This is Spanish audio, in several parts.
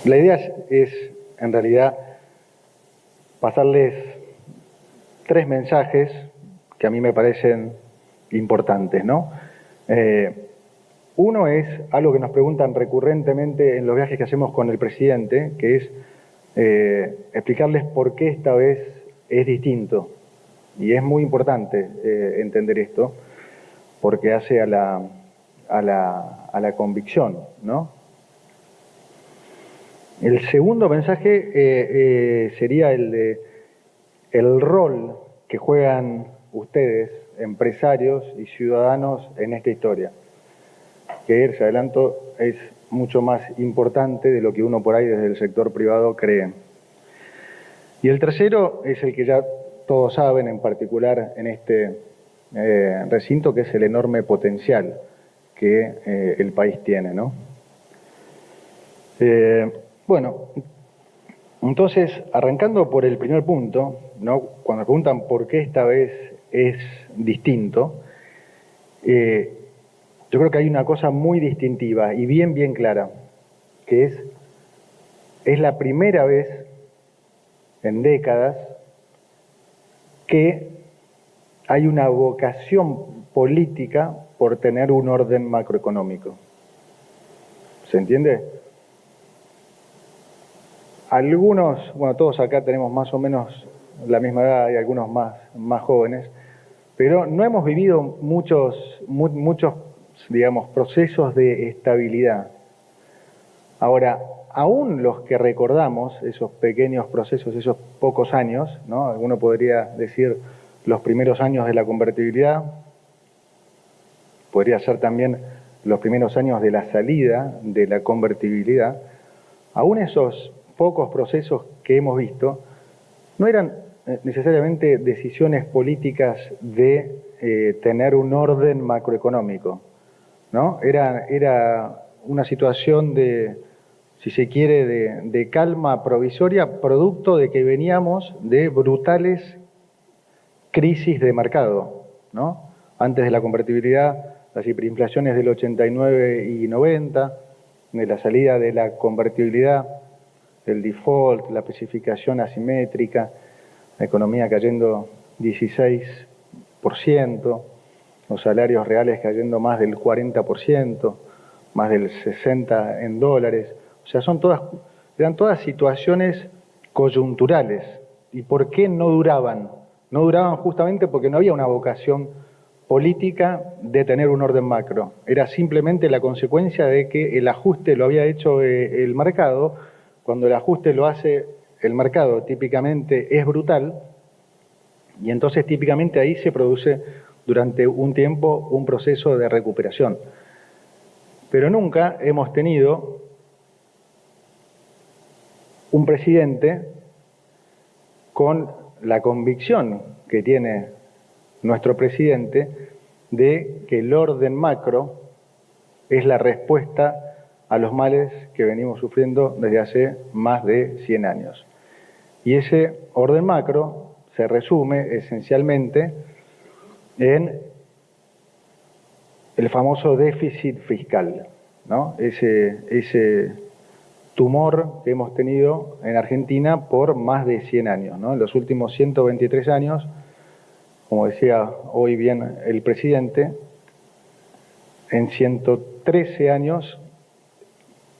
La idea es en realidad, pasarles 3 mensajes que a mí me parecen importantes, ¿no? Uno es algo que nos preguntan recurrentemente en los viajes que hacemos con el presidente, que es explicarles por qué esta vez es distinto. Y es muy importante entender esto, porque hace a la convicción, ¿no? El segundo mensaje sería el de el rol que juegan ustedes, empresarios y ciudadanos, en esta historia, que, les adelanto, es mucho más importante de lo que uno por ahí desde el sector privado cree. Y el tercero es el que ya todos saben, en particular en este recinto, que es el enorme potencial que el país tiene, ¿no? Bueno, entonces, arrancando por el primer punto, ¿no? Cuando me preguntan por qué esta vez es distinto, yo creo que hay una cosa muy distintiva y bien clara, que es la primera vez en décadas que hay una vocación política por tener un orden macroeconómico. ¿Se entiende? Algunos, bueno, todos acá tenemos más o menos la misma edad y algunos más jóvenes, pero no hemos vivido muchos, digamos, procesos de estabilidad. Ahora, aún los que recordamos esos pequeños procesos, esos pocos años, ¿no? Alguno podría decir los primeros años de la convertibilidad, podría ser también los primeros años de la salida de la convertibilidad. Aún esos pocos procesos que hemos visto no eran necesariamente decisiones políticas de tener un orden macroeconómico, ¿no? Era una situación de, si se quiere, de calma provisoria, producto de que veníamos de brutales crisis de mercado, ¿no? Antes de la convertibilidad, las hiperinflaciones del 89 y 90, de la salida de la convertibilidad, el default, la especificación asimétrica, la economía cayendo 16%, los salarios reales cayendo más del 40%, más del 60% en dólares. O sea, eran todas situaciones coyunturales. ¿Y por qué no duraban? No duraban justamente porque no había una vocación política de tener un orden macro. Era simplemente la consecuencia de que el ajuste lo había hecho el mercado. Cuando el ajuste lo hace el mercado, típicamente es brutal, y entonces típicamente ahí se produce durante un tiempo un proceso de recuperación. Pero nunca hemos tenido un presidente con la convicción que tiene nuestro presidente de que el orden macro es la respuesta a los males que venimos sufriendo desde hace más de 100 años. Y ese orden macro se resume esencialmente en el famoso déficit fiscal, ¿no? Ese tumor que hemos tenido en Argentina por más de 100 años, ¿no? En los últimos 123 años, como decía hoy bien el presidente, en 113 años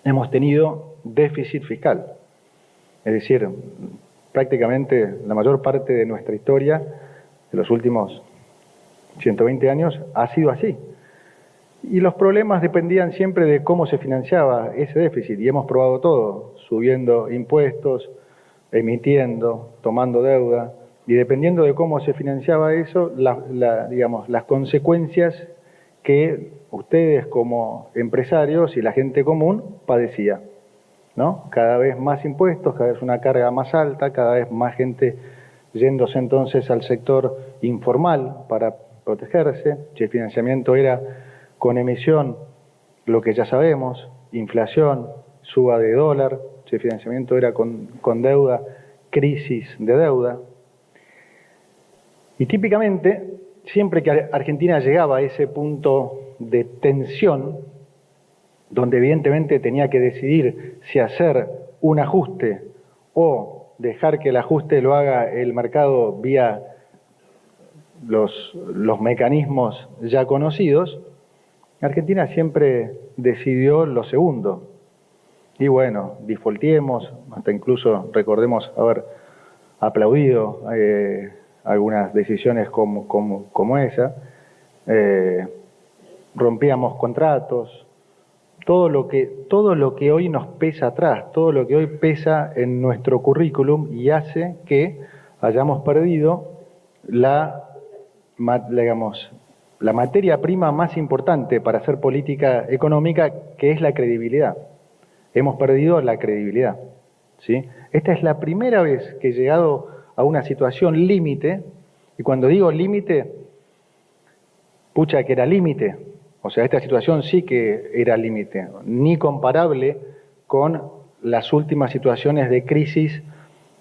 hemos tenido déficit fiscal. Es decir, prácticamente la mayor parte de nuestra historia, de los últimos 120 años, ha sido así. Y los problemas dependían siempre de cómo se financiaba ese déficit. Y hemos probado todo, subiendo impuestos, emitiendo, tomando deuda. Y dependiendo de cómo se financiaba eso, digamos, las consecuencias que ustedes como empresarios y la gente común padecía, ¿no? Cada vez más impuestos, cada vez una carga más alta, cada vez más gente yéndose entonces al sector informal para protegerse. Si el financiamiento era con emisión, lo que ya sabemos, inflación, suba de dólar. Si el financiamiento era con deuda, crisis de deuda. Y típicamente, siempre que Argentina llegaba a ese punto de tensión, donde evidentemente tenía que decidir si hacer un ajuste o dejar que el ajuste lo haga el mercado vía los mecanismos ya conocidos, Argentina siempre decidió lo segundo. Y bueno, defaultiemos, hasta incluso recordemos haber aplaudido algunas decisiones como esa, rompíamos contratos, todo lo que hoy nos pesa atrás, todo lo que hoy pesa en nuestro currículum y hace que hayamos perdido digamos, la materia prima más importante para hacer política económica, que es la credibilidad. Hemos perdido la credibilidad, ¿sí? Esta es la primera vez que he llegado a una situación límite, y cuando digo límite, pucha que era límite, o sea, esta situación sí que era límite, ni comparable con las últimas situaciones de crisis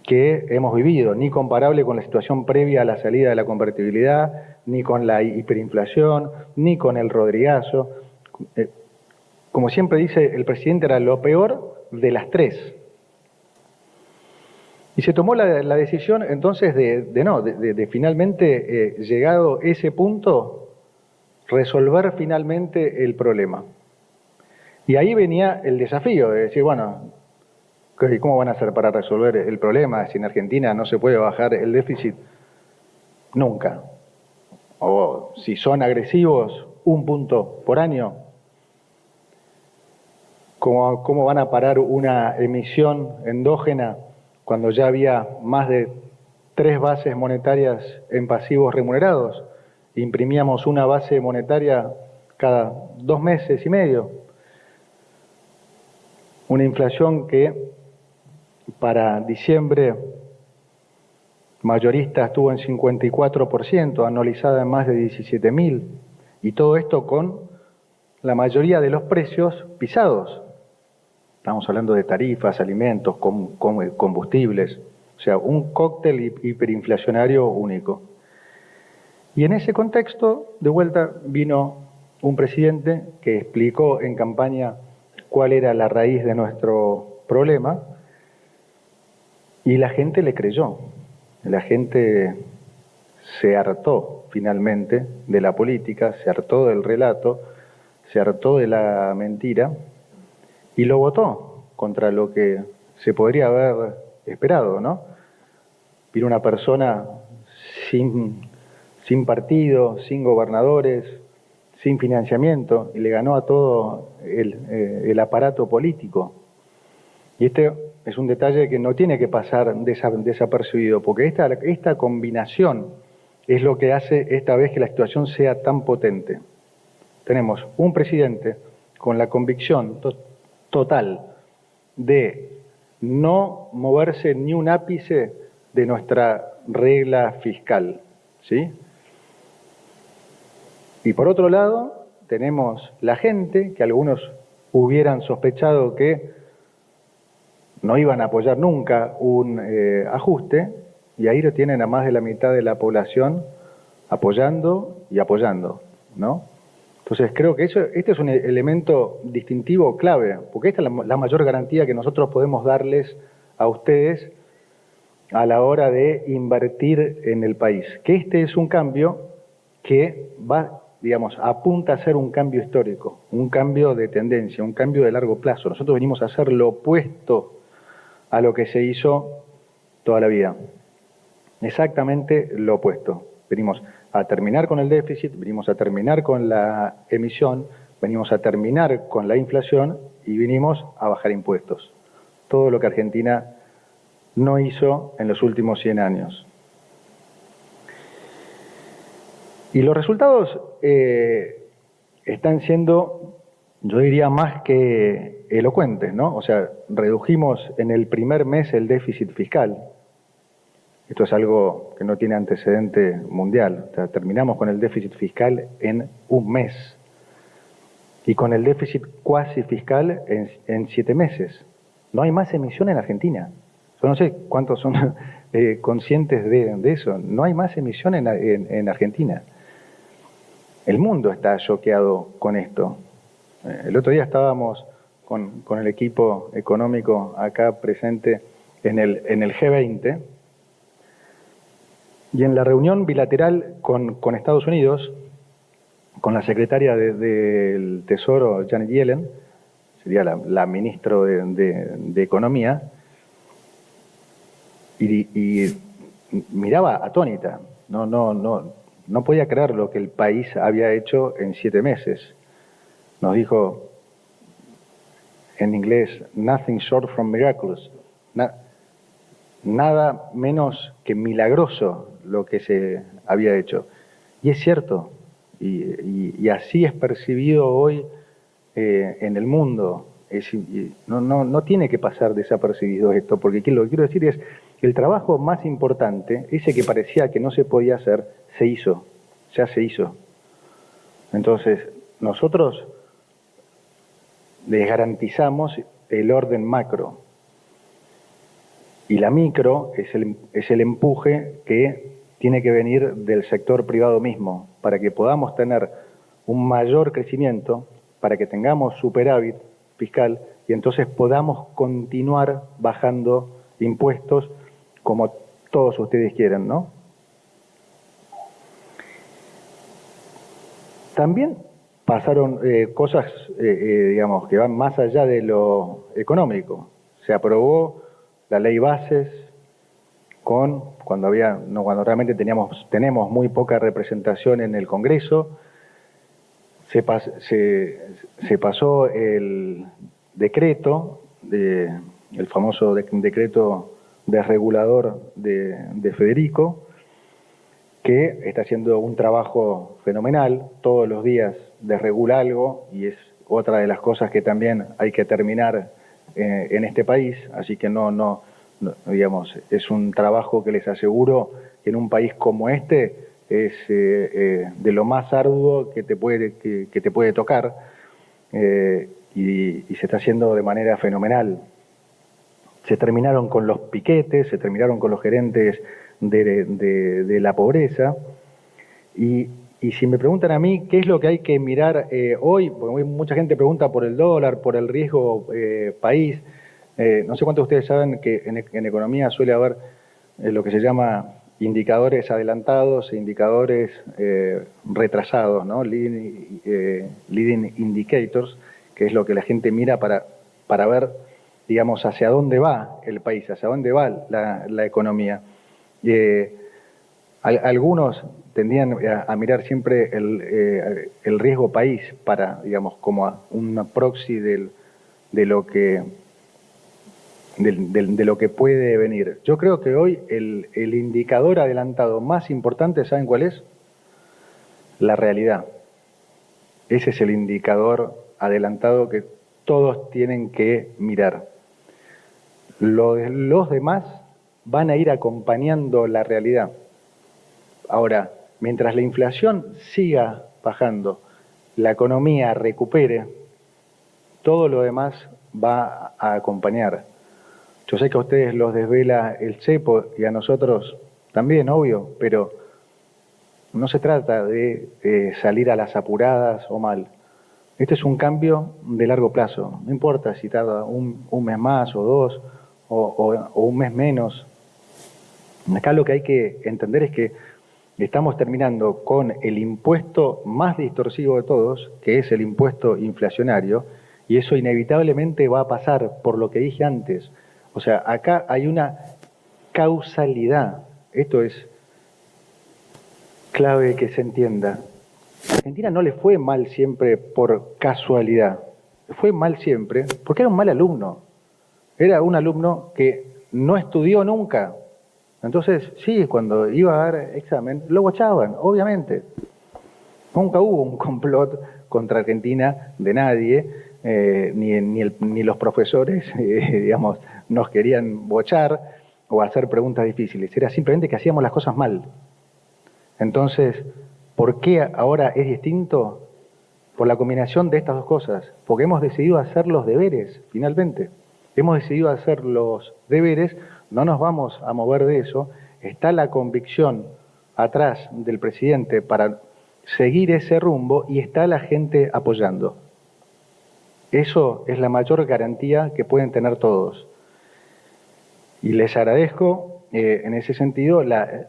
que hemos vivido, ni comparable con la situación previa a la salida de la convertibilidad, ni con la hiperinflación, ni con el Rodrigazo. Como siempre dice el presidente, era lo peor de las tres. Y se tomó la decisión entonces de finalmente, llegado ese punto, resolver finalmente el problema. Y ahí venía el desafío de decir, bueno, ¿cómo van a hacer para resolver el problema si en Argentina no se puede bajar el déficit nunca? O si son agresivos, 1 punto por año. ¿Cómo van a parar una emisión endógena cuando ya había más de 3 bases monetarias en pasivos remunerados? Imprimíamos una base monetaria cada 2 meses y medio. Una inflación que para diciembre mayorista estuvo en 54%, anualizada en más de 17.000, y todo esto con la mayoría de los precios pisados. Estamos hablando de tarifas, alimentos, combustibles, o sea, un cóctel hiperinflacionario único. Y en ese contexto, de vuelta, vino un presidente que explicó en campaña cuál era la raíz de nuestro problema, y la gente le creyó. La gente se hartó finalmente de la política, se hartó del relato, se hartó de la mentira y lo votó contra lo que se podría haber esperado, ¿no? Vino una persona sin partido, sin gobernadores, sin financiamiento, y le ganó a todo el aparato político. Y este es un detalle que no tiene que pasar desapercibido, porque esta combinación es lo que hace esta vez que la situación sea tan potente. Tenemos un presidente con la convicción total de no moverse ni un ápice de nuestra regla fiscal, ¿sí? Y por otro lado, tenemos la gente, que algunos hubieran sospechado que no iban a apoyar nunca un ajuste, y ahí lo tienen a más de la mitad de la población apoyando y apoyando, ¿no? Entonces creo que este es un elemento distintivo clave, porque esta es la mayor garantía que nosotros podemos darles a ustedes a la hora de invertir en el país. Que este es un cambio que apunta a ser un cambio histórico, un cambio de tendencia, un cambio de largo plazo. Nosotros venimos a hacer lo opuesto a lo que se hizo toda la vida. Exactamente lo opuesto. Venimos a terminar con el déficit, venimos a terminar con la emisión, venimos a terminar con la inflación y vinimos a bajar impuestos. Todo lo que Argentina no hizo en los últimos 100 años. Y los resultados están siendo, yo diría, más que elocuentes, ¿no? O sea, redujimos en el primer mes el déficit fiscal. Esto es algo que no tiene antecedente mundial. O sea, terminamos con el déficit fiscal en 1 mes y con el déficit cuasi fiscal en 7 meses. No hay más emisión en Argentina. Yo no sé cuántos son conscientes de eso. No hay más emisión en Argentina. El mundo está choqueado con esto. El otro día estábamos con el equipo económico acá presente en el G20, y en la reunión bilateral con Estados Unidos, con la secretaria del Tesoro, Janet Yellen, sería la ministra de Economía, y miraba atónita, no podía creer lo que el país había hecho en 7 meses. Nos dijo en inglés, nothing short from miraculous, nada menos que milagroso lo que se había hecho. Y es cierto, y así es percibido hoy en el mundo. No tiene que pasar desapercibido esto, porque lo que quiero decir es que el trabajo más importante, ese que parecía que no se podía hacer, se hizo, ya se hizo. Entonces, nosotros les garantizamos el orden macro, y la micro es el empuje que tiene que venir del sector privado mismo, para que podamos tener un mayor crecimiento, para que tengamos superávit fiscal y entonces podamos continuar bajando impuestos como todos ustedes quieren, ¿no? También pasaron cosas, digamos, que van más allá de lo económico. Se aprobó la ley bases cuando realmente tenemos muy poca representación en el Congreso. Se pasó el decreto, el famoso decreto desregulador de Federico, que está haciendo un trabajo fenomenal, todos los días desregula algo, y es otra de las cosas que también hay que terminar en este país, así que digamos, es un trabajo que les aseguro que en un país como este es de lo más arduo que te puede tocar, y se está haciendo de manera fenomenal. Se terminaron con los piquetes, se terminaron con los gerentes de la pobreza, y si me preguntan a mí qué es lo que hay que mirar hoy, porque mucha gente pregunta por el dólar, por el riesgo país. No sé cuántos de ustedes saben que en economía suele haber lo que se llama indicadores adelantados e indicadores retrasados, ¿no? Leading indicators, que es lo que la gente mira para ver, digamos, hacia dónde va el país, hacia dónde va la economía. Algunos tendían a mirar siempre el riesgo país digamos, como una proxy de lo que puede venir. Yo creo que hoy el indicador adelantado más importante, ¿saben cuál es? La realidad. Ese es el indicador adelantado que todos tienen que mirar. Los demás van a ir acompañando la realidad. Ahora, mientras la inflación siga bajando, la economía recupere, todo lo demás va a acompañar. Yo sé que a ustedes los desvela el cepo y a nosotros también, obvio, pero no se trata de salir a las apuradas o mal. Este es un cambio de largo plazo. No importa si tarda un mes más o dos o un mes menos. Acá lo que hay que entender es que estamos terminando con el impuesto más distorsivo de todos, que es el impuesto inflacionario, y eso inevitablemente va a pasar por lo que dije antes. O sea, acá hay una causalidad. Esto es clave que se entienda. A Argentina no le fue mal siempre por casualidad. Le fue mal siempre porque era un mal alumno. Era un alumno que no estudió nunca. Entonces, sí, cuando iba a dar examen, lo bochaban, obviamente. Nunca hubo un complot contra Argentina de nadie, ni los profesores, digamos, nos querían bochar o hacer preguntas difíciles. Era simplemente que hacíamos las cosas mal. Entonces, ¿por qué ahora es distinto? Por la combinación de estas dos cosas. Porque hemos decidido hacer los deberes, finalmente. Hemos decidido hacer los deberes, no nos vamos a mover de eso. Está la convicción atrás del presidente para seguir ese rumbo y está la gente apoyando. Eso es la mayor garantía que pueden tener todos. Y les agradezco en ese sentido la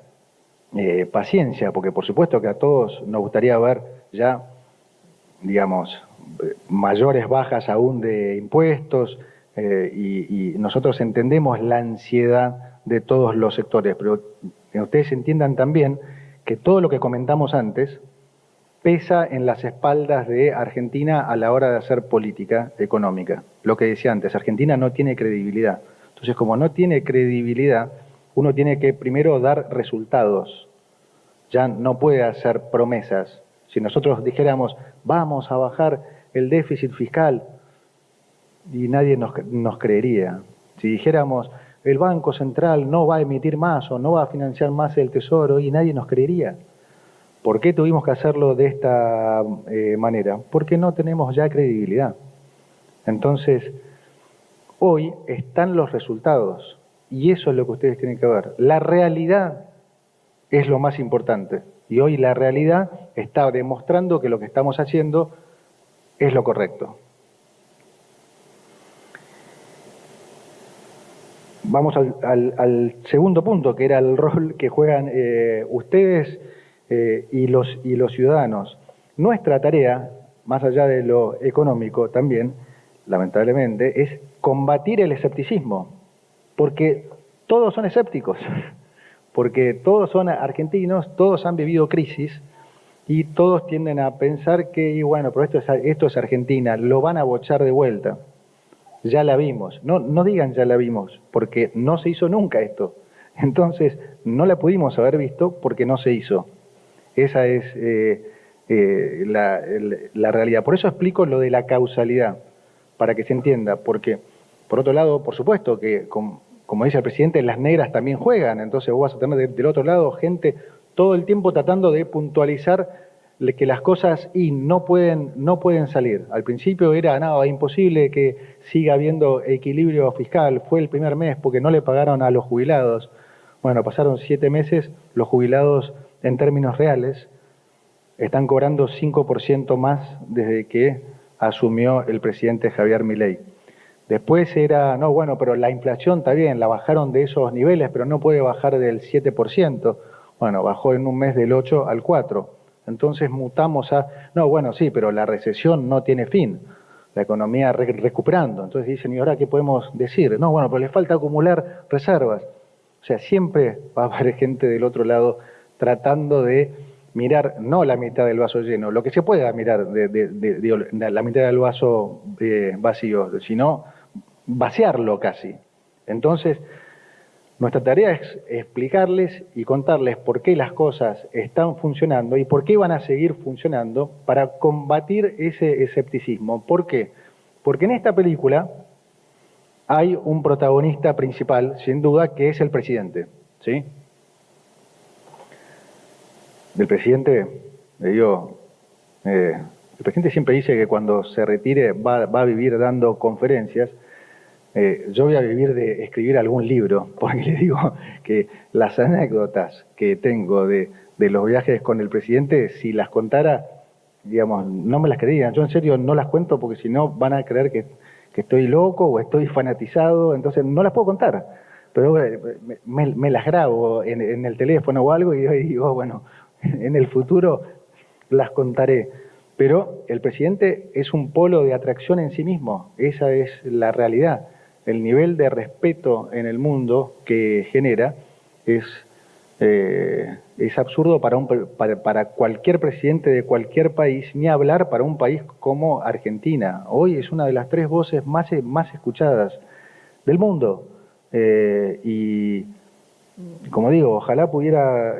paciencia, porque por supuesto que a todos nos gustaría ver ya, digamos, mayores bajas aún de impuestos, y nosotros entendemos la ansiedad de todos los sectores, pero ustedes entiendan también que todo lo que comentamos antes pesa en las espaldas de Argentina a la hora de hacer política económica. Lo que decía antes, Argentina no tiene credibilidad. Entonces, como no tiene credibilidad, uno tiene que primero dar resultados. Ya no puede hacer promesas. Si nosotros dijéramos, vamos a bajar el déficit fiscal, y nadie nos creería. Si dijéramos, el Banco Central no va a emitir más o no va a financiar más el Tesoro, y nadie nos creería. ¿Por qué tuvimos que hacerlo de esta manera? Porque no tenemos ya credibilidad. Entonces, hoy están los resultados, y eso es lo que ustedes tienen que ver. La realidad es lo más importante, y hoy la realidad está demostrando que lo que estamos haciendo es lo correcto. Vamos al segundo punto, que era el rol que juegan ustedes y los ciudadanos. Nuestra tarea, más allá de lo económico también, lamentablemente, es combatir el escepticismo, porque todos son escépticos, porque todos son argentinos, todos han vivido crisis y todos tienden a pensar que, y bueno, pero esto es Argentina, lo van a bochar de vuelta. Ya la vimos. No digan ya la vimos, porque no se hizo nunca esto. Entonces, no la pudimos haber visto porque no se hizo. Esa es la realidad. Por eso explico lo de la causalidad, para que se entienda. Porque, por otro lado, por supuesto que, como dice el presidente, las negras también juegan. Entonces vos vas a tener del otro lado gente todo el tiempo tratando de puntualizar que las cosas no pueden salir. Al principio era imposible que siga habiendo equilibrio fiscal. Fue el primer mes porque no le pagaron a los jubilados. Bueno, pasaron 7 meses, los jubilados en términos reales están cobrando 5% más desde que asumió el presidente Javier Milei. Después era, pero la inflación está bien, la bajaron de esos niveles, pero no puede bajar del 7%. Bueno, bajó en un mes del 8 al 4%. Entonces mutamos a, sí, pero la recesión no tiene fin, la economía recuperando. Entonces dicen, ¿y ahora qué podemos decir? Pero le falta acumular reservas. O sea, siempre va a haber gente del otro lado tratando de mirar no la mitad del vaso lleno, lo que se pueda mirar de la mitad del vaso vacío, sino vaciarlo casi. Entonces, nuestra tarea es explicarles y contarles por qué las cosas están funcionando y por qué van a seguir funcionando para combatir ese escepticismo. ¿Por qué? Porque en esta película hay un protagonista principal, sin duda, que es el presidente, ¿sí? Del presidente, le digo, el presidente siempre dice que cuando se retire va a vivir dando conferencias. Yo voy a vivir de escribir algún libro, porque le digo que las anécdotas que tengo de los viajes con el presidente, si las contara, digamos, no me las creían. Yo en serio no las cuento porque si no van a creer que estoy loco o estoy fanatizado, entonces no las puedo contar. Pero me las grabo en el teléfono o algo y digo, bueno, en el futuro las contaré. Pero el presidente es un polo de atracción en sí mismo, esa es la realidad. El nivel de respeto en el mundo que genera es absurdo para cualquier presidente de cualquier país, ni hablar para un país como Argentina. Hoy es una de las 3 voces más escuchadas del mundo. Y como digo, ojalá pudiera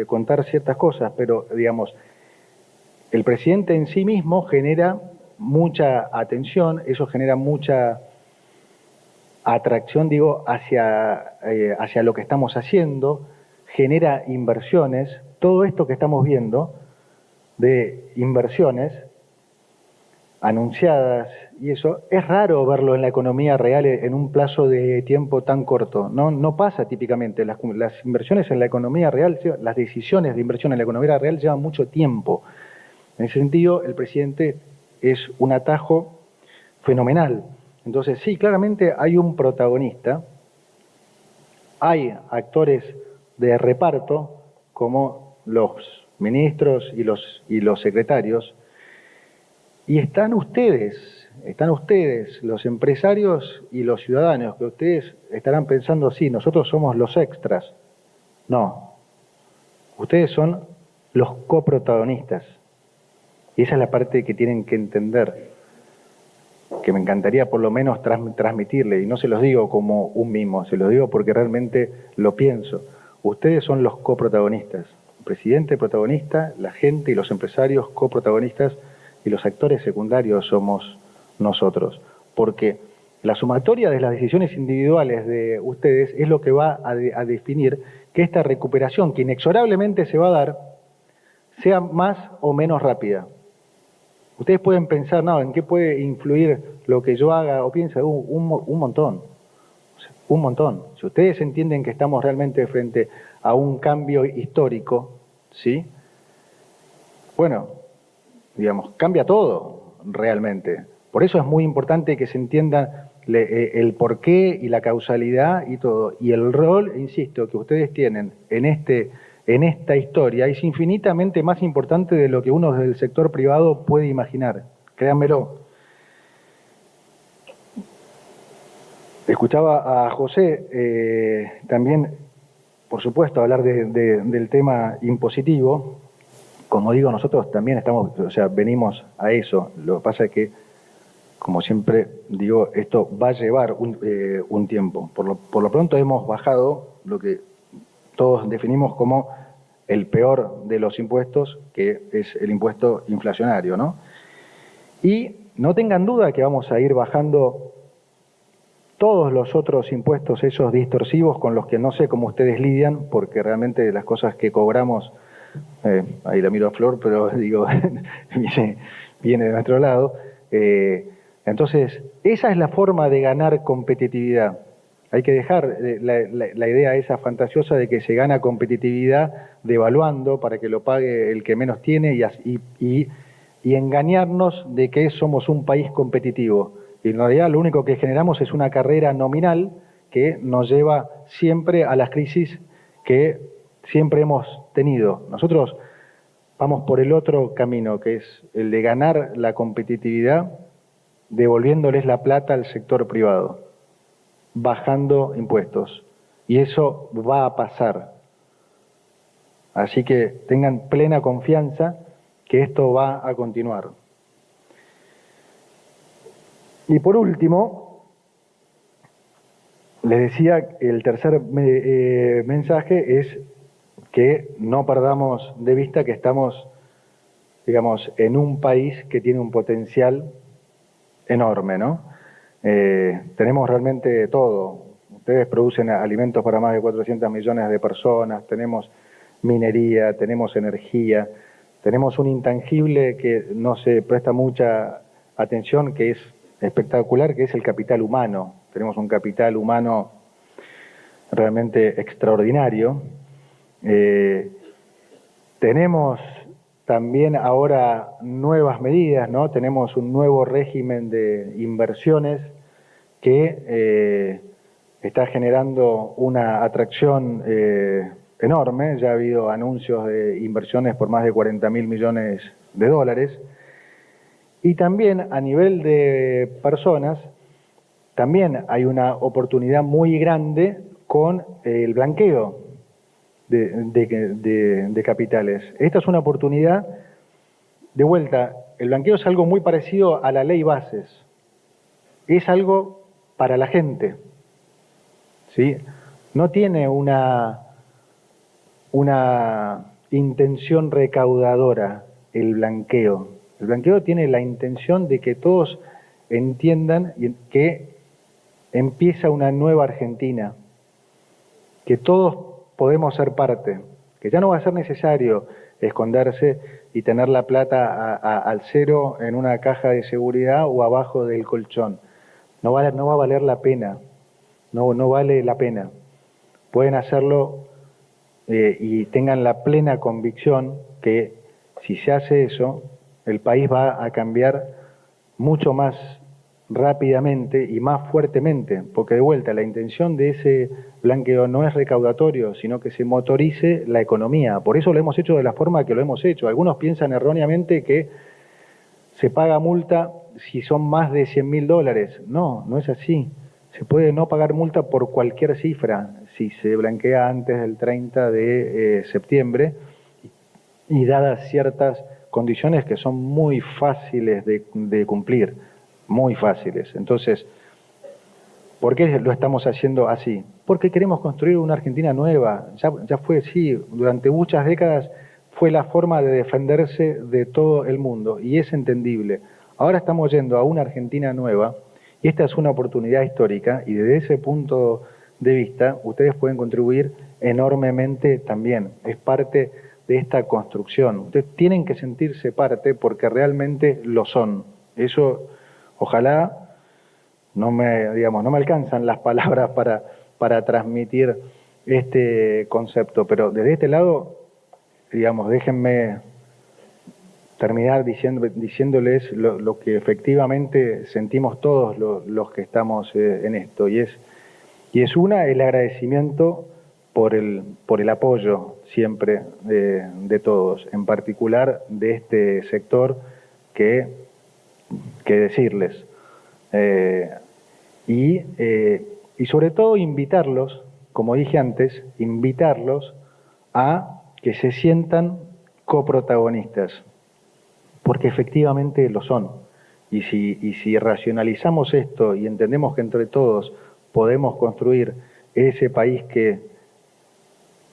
contar ciertas cosas, pero digamos, el presidente en sí mismo genera mucha atención, eso genera mucha atracción, hacia lo que estamos haciendo, genera inversiones. Todo esto que estamos viendo de inversiones anunciadas y eso, es raro verlo en la economía real en un plazo de tiempo tan corto. No pasa típicamente. Las inversiones en la economía real, las decisiones de inversión en la economía real llevan mucho tiempo. En ese sentido, el presidente es un atajo fenomenal. Entonces, sí, claramente hay un protagonista, hay actores de reparto, como los ministros y los secretarios, y están ustedes, los empresarios y los ciudadanos, que ustedes estarán pensando, sí, nosotros somos los extras. No, ustedes son los coprotagonistas. Y esa es la parte que tienen que entender, que me encantaría por lo menos transmitirle, y no se los digo como un mimo, se los digo porque realmente lo pienso. Ustedes son los coprotagonistas, el presidente protagonista, la gente y los empresarios coprotagonistas, y los actores secundarios somos nosotros, porque la sumatoria de las decisiones individuales de ustedes es lo que va a definir que esta recuperación que inexorablemente se va a dar sea más o menos rápida. Ustedes pueden pensar, no, ¿en qué puede influir lo que yo haga? O piensa, un montón, un montón. Si ustedes entienden que estamos realmente frente a un cambio histórico, ¿sí? Bueno, digamos, cambia todo realmente. Por eso es muy importante que se entienda el porqué y la causalidad y todo. Y el rol, insisto, que ustedes tienen en esta historia es infinitamente más importante de lo que uno desde el sector privado puede imaginar. Créanmelo. Escuchaba a José también, por supuesto, hablar del tema impositivo. Como digo, nosotros también estamos, o sea, venimos a eso. Lo que pasa es que, como siempre digo, esto va a llevar un tiempo. Por lo pronto hemos bajado lo que todos definimos como el peor de los impuestos, que es el impuesto inflacionario, ¿no? Y no tengan duda que vamos a ir bajando todos los otros impuestos, esos distorsivos con los que no sé cómo ustedes lidian, porque realmente las cosas que cobramos, ahí la miro a Flor, pero digo, viene de nuestro lado. Entonces, esa es la forma de ganar competitividad. Hay que dejar la idea esa fantasiosa de que se gana competitividad devaluando para que lo pague el que menos tiene y engañarnos de que somos un país competitivo. Y en realidad lo único que generamos es una carrera nominal que nos lleva siempre a las crisis que siempre hemos tenido. Nosotros vamos por el otro camino, que es el de ganar la competitividad devolviéndoles la plata al sector privado, bajando impuestos. Y eso va a pasar. Así que tengan plena confianza que esto va a continuar. Y por último, les decía, el tercer mensaje es que no perdamos de vista que estamos, digamos, en un país que tiene un potencial enorme, ¿no? Tenemos realmente todo. Ustedes producen alimentos para más de 400 millones de personas, tenemos minería, tenemos energía, tenemos un intangible que no se presta mucha atención, que es espectacular, que es el capital humano. Tenemos un capital humano realmente extraordinario. Tenemos también ahora nuevas medidas, ¿no? Tenemos un nuevo régimen de inversiones que está generando una atracción enorme. Ya ha habido anuncios de inversiones por más de 40.000 millones de dólares. Y también a nivel de personas, también hay una oportunidad muy grande con el blanqueo de capitales. Esta es una oportunidad, de vuelta, el blanqueo es algo muy parecido a la ley Bases. Es algo para la gente, ¿sí? No tiene una intención recaudadora el blanqueo. El blanqueo tiene la intención de que todos entiendan que empieza una nueva Argentina, que todos podemos ser parte, que ya no va a ser necesario esconderse y tener la plata al cero en una caja de seguridad o abajo del colchón. No va a valer la pena, no vale la pena. Pueden hacerlo y tengan la plena convicción que si se hace eso, el país va a cambiar mucho más rápidamente y más fuertemente, porque de vuelta la intención de ese blanqueo no es recaudatorio, sino que se motorice la economía. Por eso lo hemos hecho de la forma que lo hemos hecho. Algunos piensan erróneamente que se paga multa si son más de $100.000. No, no es así. Se puede no pagar multa por cualquier cifra si se blanquea antes del 30 de septiembre y dadas ciertas condiciones que son muy fáciles de cumplir, muy fáciles. Entonces, ¿por qué lo estamos haciendo así? Porque queremos construir una Argentina nueva. Ya fue, sí, durante muchas décadas fue la forma de defenderse de todo el mundo y es entendible. Ahora estamos yendo a una Argentina nueva y esta es una oportunidad histórica y desde ese punto de vista ustedes pueden contribuir enormemente también. Es parte de esta construcción. Ustedes tienen que sentirse parte porque realmente lo son. Eso, ojalá, no me alcanzan las palabras para transmitir este concepto, pero desde este lado, déjenme terminar diciéndoles lo que efectivamente sentimos todos los que estamos en esto, y es el agradecimiento por el apoyo siempre de todos, en particular de este sector que decirles. Y sobre todo invitarlos, como dije antes, invitarlos a que se sientan coprotagonistas, porque efectivamente lo son. Y si racionalizamos esto y entendemos que entre todos podemos construir ese país que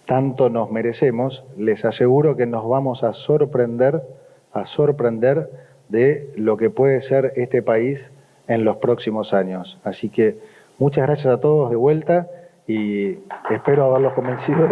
tanto nos merecemos, les aseguro que nos vamos a sorprender de lo que puede ser este país en los próximos años. Así que muchas gracias a todos de vuelta y espero haberlos convencido de